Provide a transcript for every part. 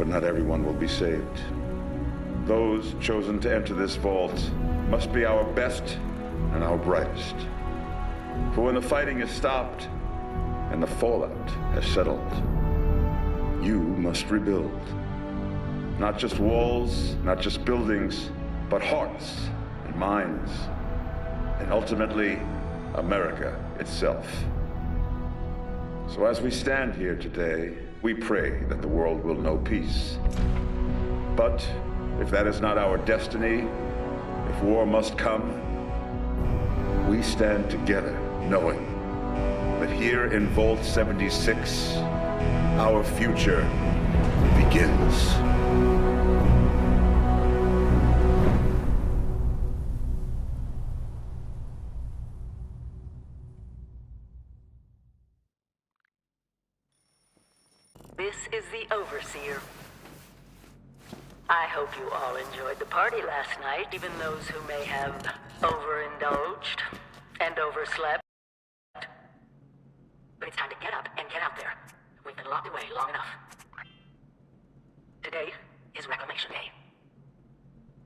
but not everyone will be saved. Those chosen to enter this vault must be our best and our brightest. For when the fighting is stopped and the fallout has settled, you must rebuild. Not just walls, not just buildings, but hearts and minds, and ultimately, America itself. So as we stand here today, we pray that the world will know peace. But if that is not our destiny, if war must come, we stand together knowing that here in Vault 76, our future begins. This is the Overseer. I hope you all enjoyed the party last night, even those who may have overindulged and overslept. But it's time to get up and get out there. We've been locked away long enough. Today is Reclamation Day.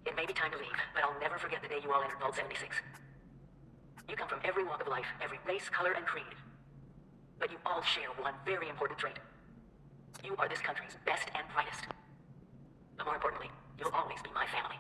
It may be time to leave, but I'll never forget the day you all entered Vault 76. You come from every walk of life, every race, color, and creed. But you all share one very important trait. You are this country's best and brightest. But more importantly, you'll always be my family.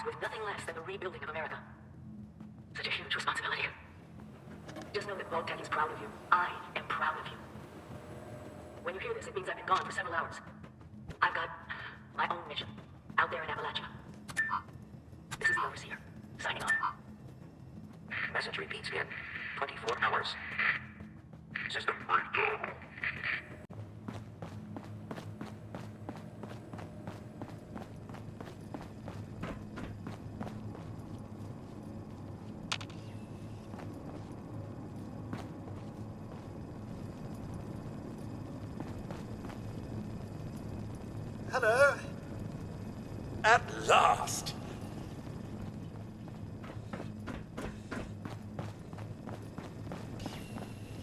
tasked with nothing less than the rebuilding of America. Such a huge responsibility. Just know that Vault-Tec is proud of you. I am proud of you. When you hear this, it means I've been gone for several hours. I've got my own mission out there in Appalachia. This is the Overseer, signing off. Message repeats in 24 hours. System breakdown. Hello. At last.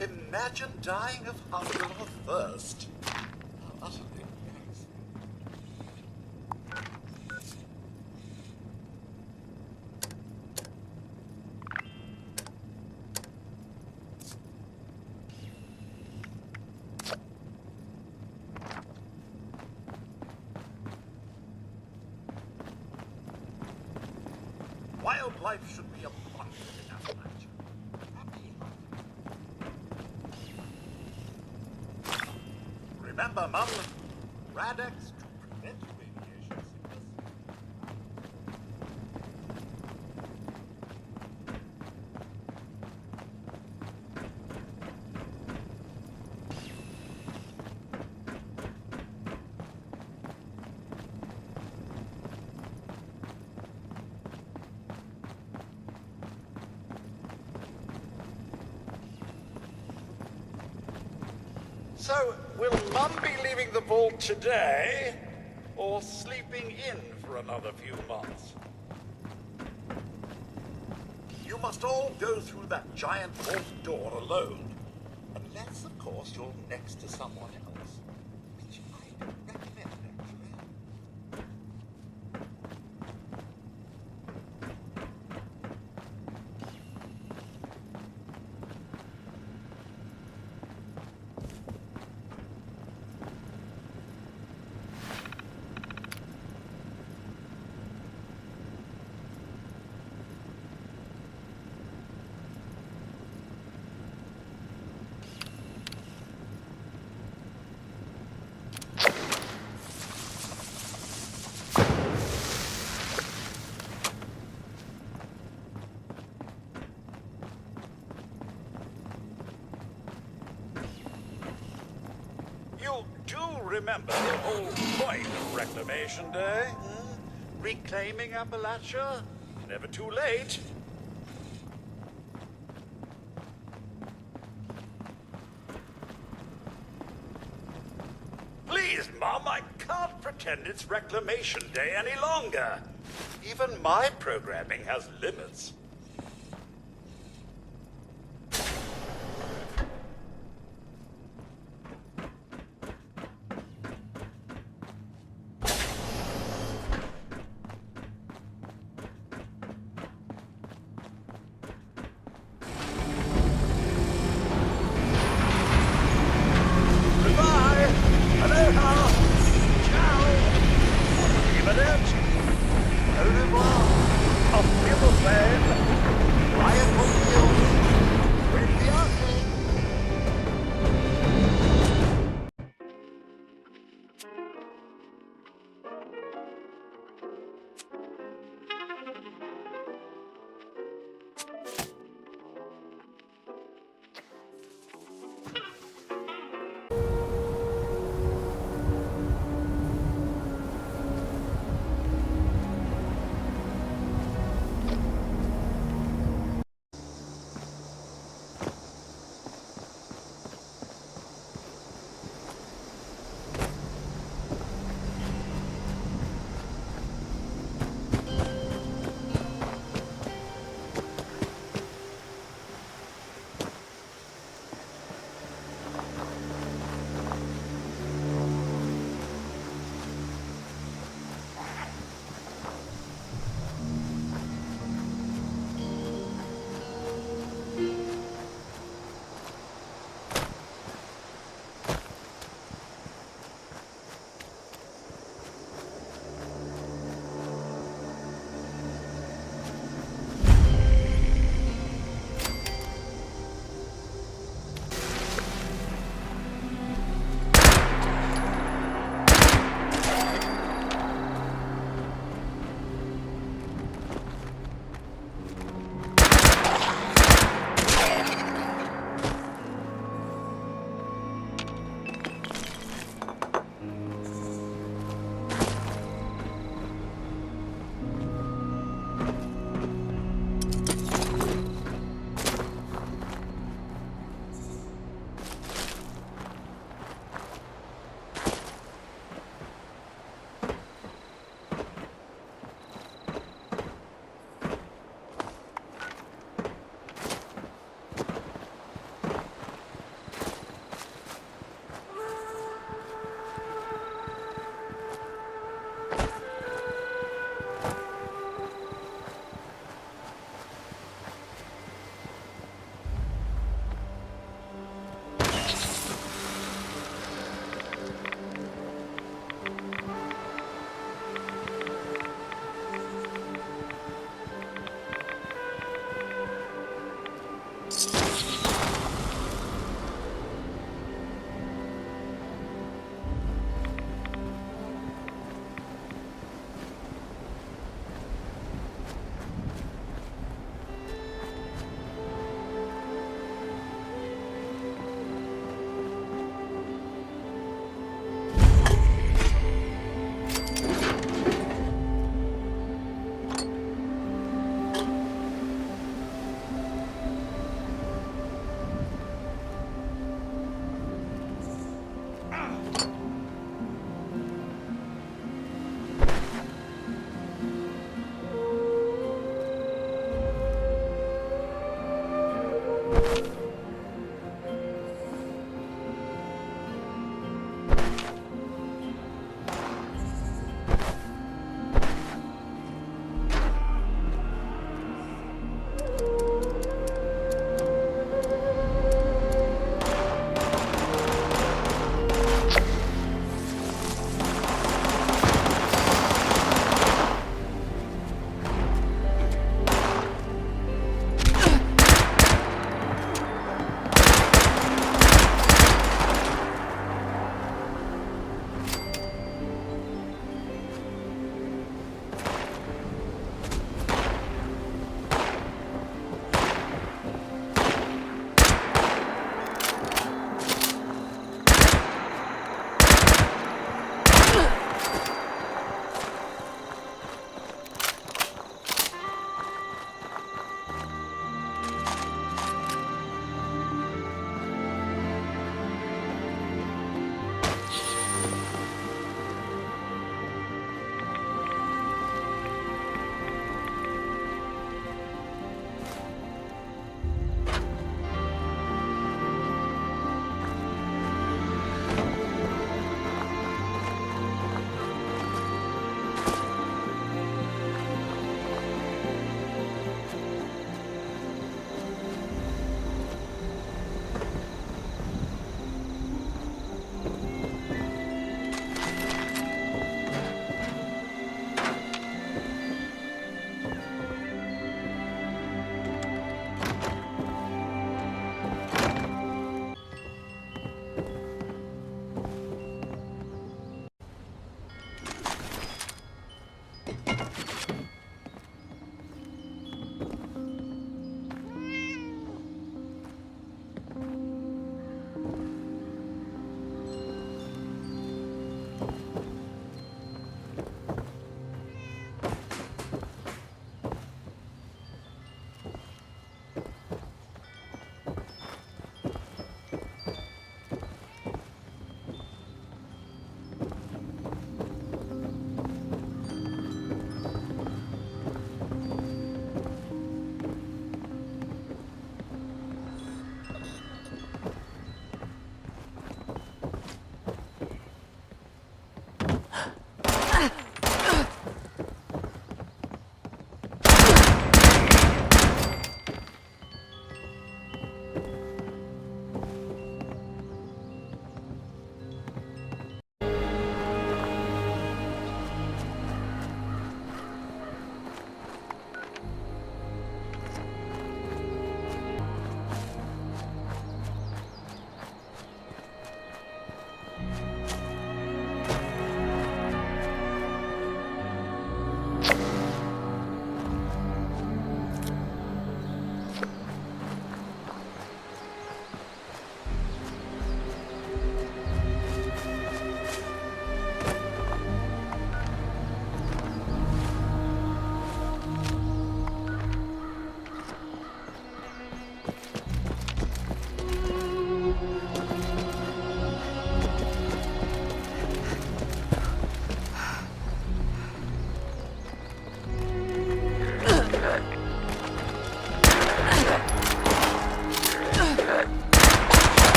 Imagine dying of hunger or thirst. How utterly embarrassing. Wildlife should be abundant in Appalachia. Happy hunting. Remember, Mum, Radex to prevent radiation sickness. So, will Mum be leaving the vault today, or sleeping in for another few months? You must all go through that giant vault door alone. Unless, of course, you're next to someone else. Which I recommend, actually. You do remember the whole point of Reclamation Day? Reclaiming Appalachia? Never too late. Please, Mom, I can't pretend it's Reclamation Day any longer. Even my programming has limits. Goodbye! Aloha! Ciao! Arrivederci! Au revoir! Auf Wiedersehen! Riot will kill! Rinviate!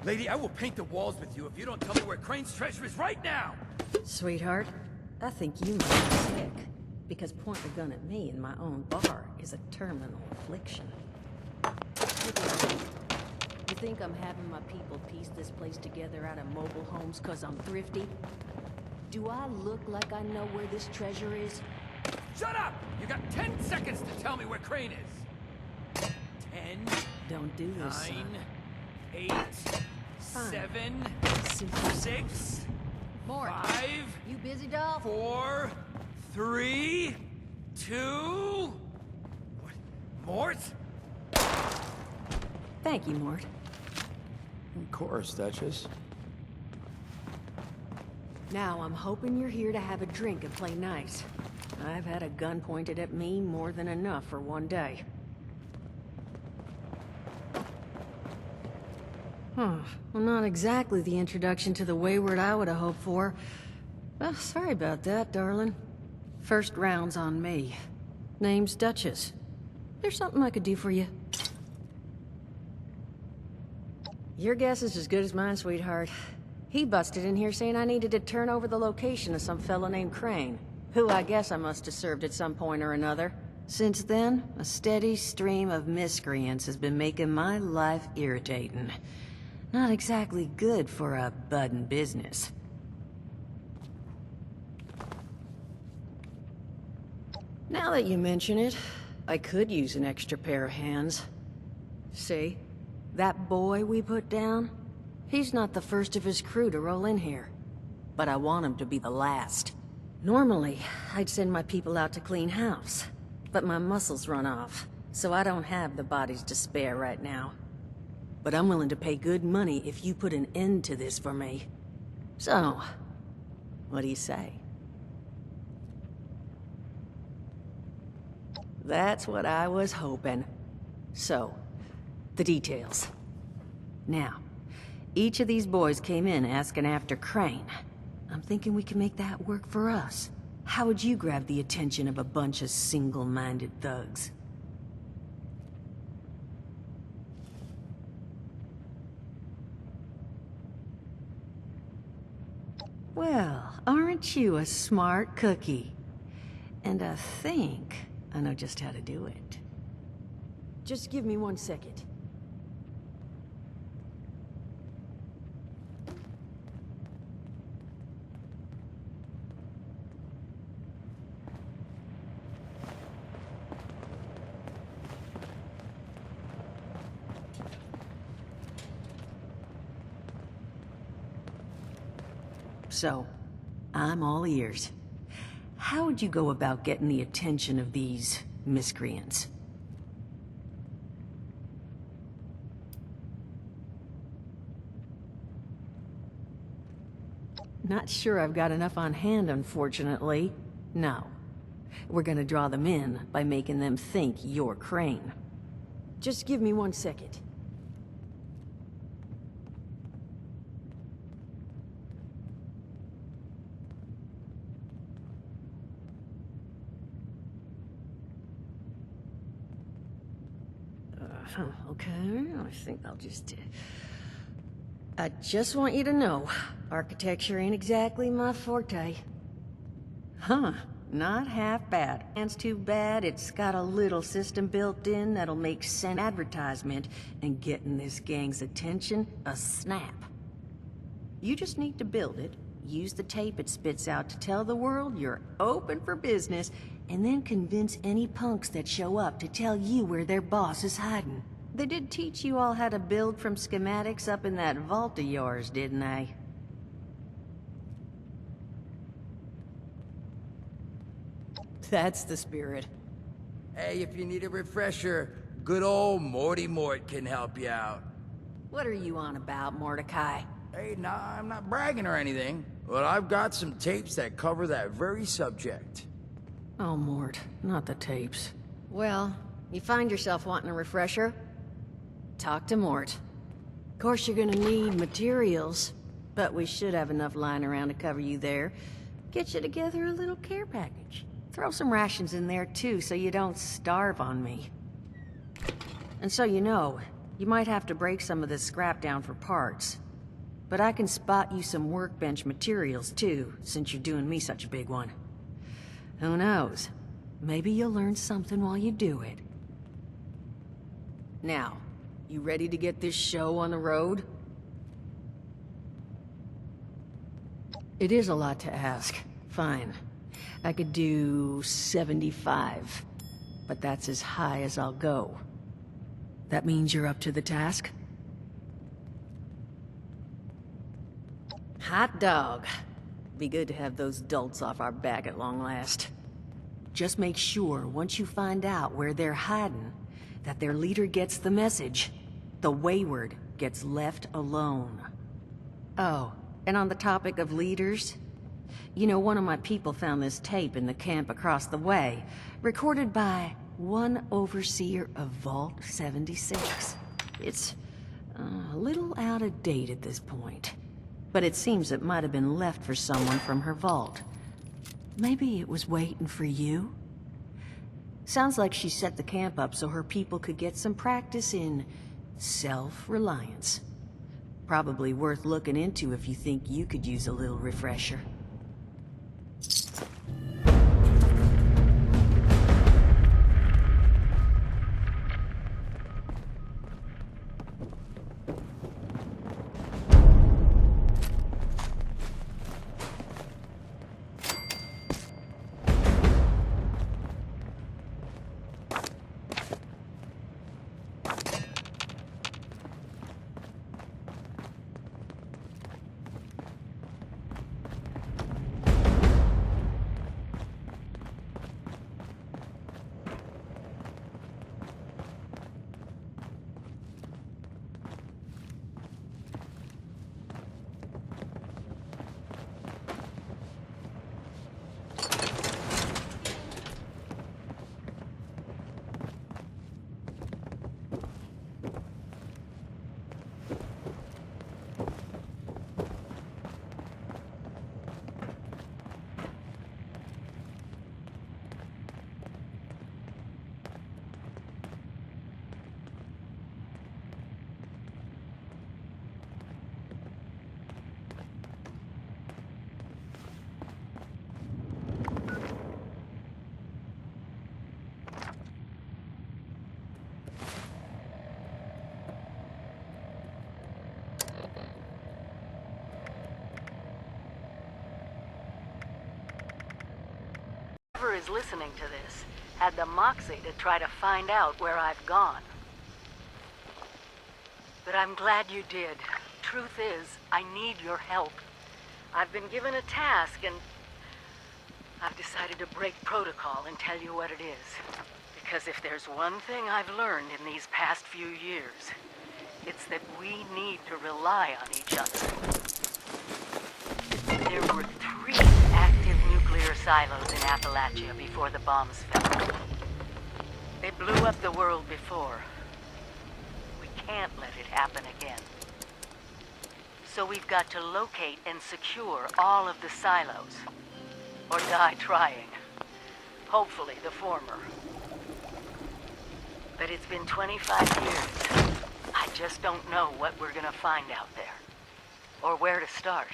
Lady, I will paint the walls with you if you don't tell me where Crane's treasure is right now! Sweetheart, I think you might be sick. Because pointing a gun at me in my own bar is a terminal affliction. You think I'm having my people piece this place together out of mobile homes because I'm thrifty? Do I look like I know where this treasure is? Shut up! You got 10 seconds to tell me where Crane is! 10... Don't do this, 9... son. 8... Fine. 7... Super 6... Mort, 5... you busy, doll? 4... 3... 2... What? Mort? Thank you, Mort. Of course, Duchess. Now, I'm hoping you're here to have a drink and play nice. I've had a gun pointed at me more than enough for one day. Well, not exactly the introduction to the Wayward I would have hoped for. Well, sorry about that, darling. First round's on me. Name's Duchess. There's something I could do for you. Your guess is as good as mine, sweetheart. He busted in here saying I needed to turn over the location of some fellow named Crane, who I guess I must have served at some point or another. Since then, a steady stream of miscreants has been making my life irritating. Not exactly good for a budding business. Now that you mention it, I could use an extra pair of hands. See? That boy we put down? He's not the first of his crew to roll in here. But I want him to be the last. Normally, I'd send my people out to clean house. But my muscles run off, so I don't have the bodies to spare right now. But I'm willing to pay good money if you put an end to this for me. So, what do you say? That's what I was hoping. So, the details. Now, each of these boys came in asking after Crane. I'm thinking we can make that work for us. How would you grab the attention of a bunch of single-minded thugs? Well, aren't you a smart cookie? And I think I know just how to do it. Just give me 1 second. So, I'm all ears. How would you go about getting the attention of these miscreants? Not sure I've got enough on hand, unfortunately. No. We're gonna draw them in by making them think you're Crane. Just give me 1 second. Okay, I think I'll just... I just want you to know, architecture ain't exactly my forte. Huh, not half bad. And it's too bad it's got a little system built in that'll make sense advertisement and getting this gang's attention a snap. You just need to build it, use the tape it spits out to tell the world you're open for business, and then convince any punks that show up to tell you where their boss is hiding. They did teach you all how to build from schematics up in that vault of yours, didn't they? That's the spirit. Hey, if you need a refresher, good old Morty Mort can help you out. What are you on about, Mordecai? Hey, nah, I'm not bragging or anything, but I've got some tapes that cover that very subject. Oh, Mort, not the tapes. Well, you find yourself wanting a refresher? Talk to Mort. Of course you're gonna need materials, but we should have enough lying around to cover you there. Get you together a little care package. Throw some rations in there too, so you don't starve on me. And so you know, You might have to break some of this scrap down for parts. But I can spot you some workbench materials too, since you're doing me such a big one. Who knows? Maybe you'll learn something while you do it. Now, you ready to get this show on the road? It is a lot to ask. Fine. I could do 75. But that's as high as I'll go. That means you're up to the task? Hot dog. Be good to have those dolts off our back at long last. Just make sure, once you find out where they're hiding, that their leader gets the message. The wayward gets left alone. Oh, and on the topic of leaders, you know, one of my people found this tape in the camp across the way, recorded by one overseer of Vault 76. It's a little out of date at this point, but it seems it might have been left for someone from her vault. Maybe it was waiting for you? Sounds like she set the camp up so her people could get some practice in self-reliance. Probably worth looking into if you think you could use a little refresher. Whoever is listening to this had the moxie to try to find out where I've gone. But I'm glad you did. Truth is, I need your help. I've been given a task and I've decided to break protocol and tell you what it is. Because if there's one thing I've learned in these past few years, it's that we need to rely on each other. There were 3 active nuclear silos in Appalachia before the bombs fell. They blew up the world before. We can't let it happen again. So we've got to locate and secure all of the silos. Or die trying. Hopefully the former. But it's been 25 years. I just don't know what we're gonna find out there. Or where to start.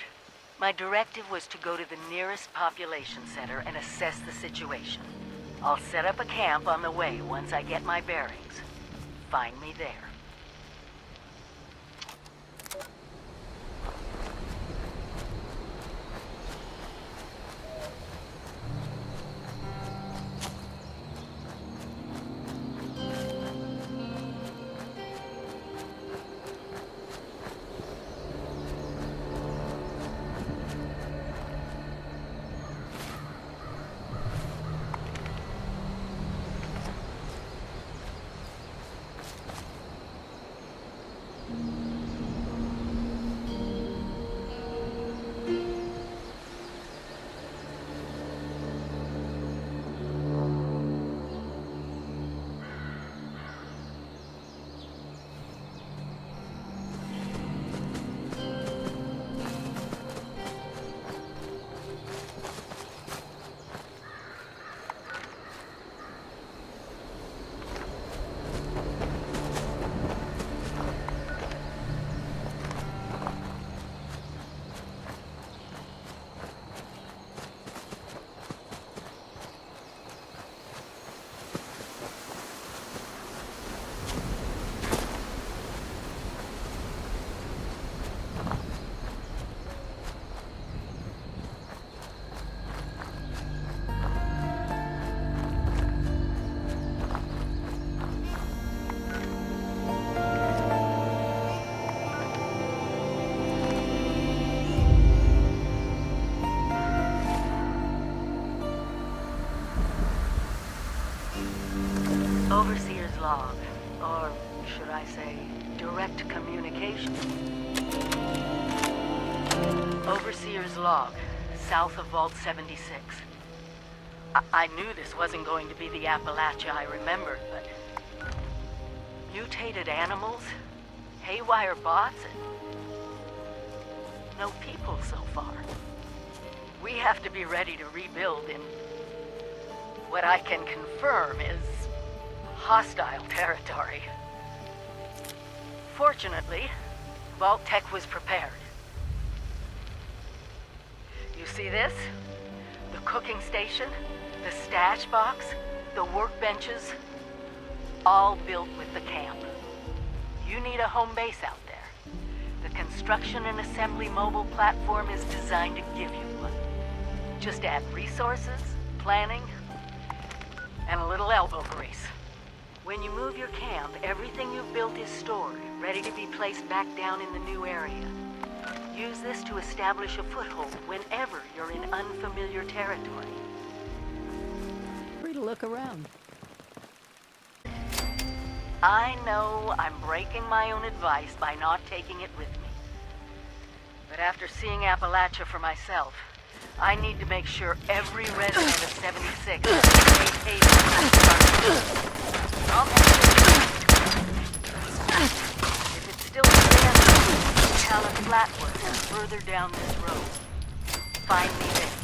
My directive was to go to the nearest population center and assess the situation. I'll set up a camp on the way once I get my bearings. Find me there. log, or should I say, direct communication. Overseer's log, south of Vault 76. I knew this wasn't going to be the Appalachia I remembered, but mutated animals, haywire bots, and no people so far. We have to be ready to rebuild in what I can confirm is hostile territory. Fortunately, Vault Tech was prepared. You see this? The cooking station, the stash box, the workbenches, all built with the camp. You need a home base out there. The construction and assembly mobile platform is designed to give you one. Just add resources, planning, and a little elbow grease. When you move your camp, everything you've built is stored, ready to be placed back down in the new area. Use this to establish a foothold whenever you're in unfamiliar territory. Free to look around. I know I'm breaking my own advice by not taking it with me. But after seeing Appalachia for myself, I need to make sure every resident of 76 is safe haven. If it's still standing, Talon Flatwoods is further down this road. Find me there.